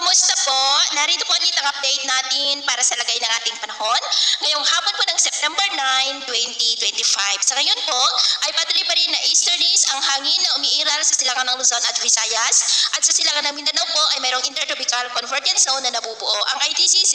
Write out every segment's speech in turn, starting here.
Kumusta po? Narito po ulit ang update natin para sa lagay ng ating panahon. Ngayong hapon po ng September 9, 2025. Sa ngayon po ay patuloy pa rin na easterlies ang hangin na umiiral sa silangan ng Luzon at Visayas. At sa silangan ng Mindanao po ay mayroong intertropical convergence zone na nabubuo. Ang ITCZ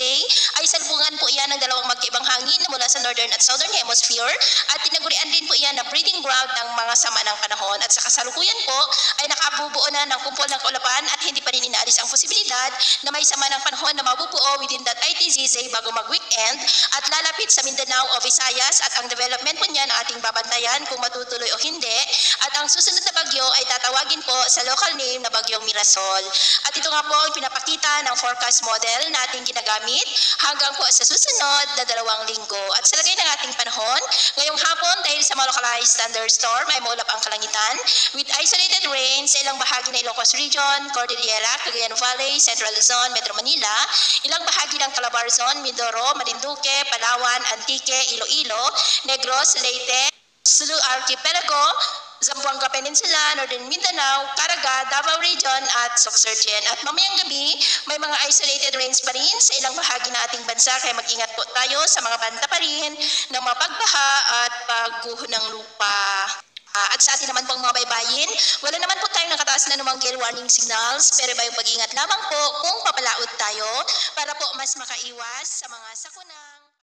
ay salpungan po iyan ng dalawang magkaibang hangin na mula sa northern at southern hemisphere at tinagurian din po iyan na breeding ground ng mga sama ng panahon. At sa kasalukuyan po ay nakabubuo na ng kumpol ng kaulapan at hindi pa rin inaalis ang posibilidad na may sama ng panahon na mabubuo within that ITCZ bago mag-weekend at lalapit sa Mindanao o Visayas at ang development po niyan ang ating babantayan kung matutuloy o hindi at ang susunod na bagyo ay tatawagin po sa local name na Bagyong Mirasol. At ito nga po ang pinapakita ng forecast model na ating ginagamit hanggang po sa susunod na 2 linggo. At sa lagay ng ating panahon, ngayong hapon dahil sa mga localized thunderstorm ay maulap ang kalangitan with isolated rain sa ilang bahagi ng Ilocos Region, Cordillera, Cagayan Valley, Central Luzon, Metro Manila, ilang bahagi ng Calabarzon, Mindoro, Marinduque, Palawan, Antique, Iloilo, Negros, Leyte, Sulu Archipelago, Zamboanga Peninsula, Northern Mindanao, Caraga, Davao Region at Sorsogon. At mamayang gabi, may mga isolated rains pa rin sa ilang bahagi ng ating bansa kaya mag-ingat po tayo sa mga banta pa rin ng mapagbaha at pagguho ng lupa. At sa atin naman pong mga baybayin, wala naman po tayong nakataas na namang gale warning signals pero may pag-ingat lamang po kung papalaot tayo para po mas makaiwas sa mga sakuna.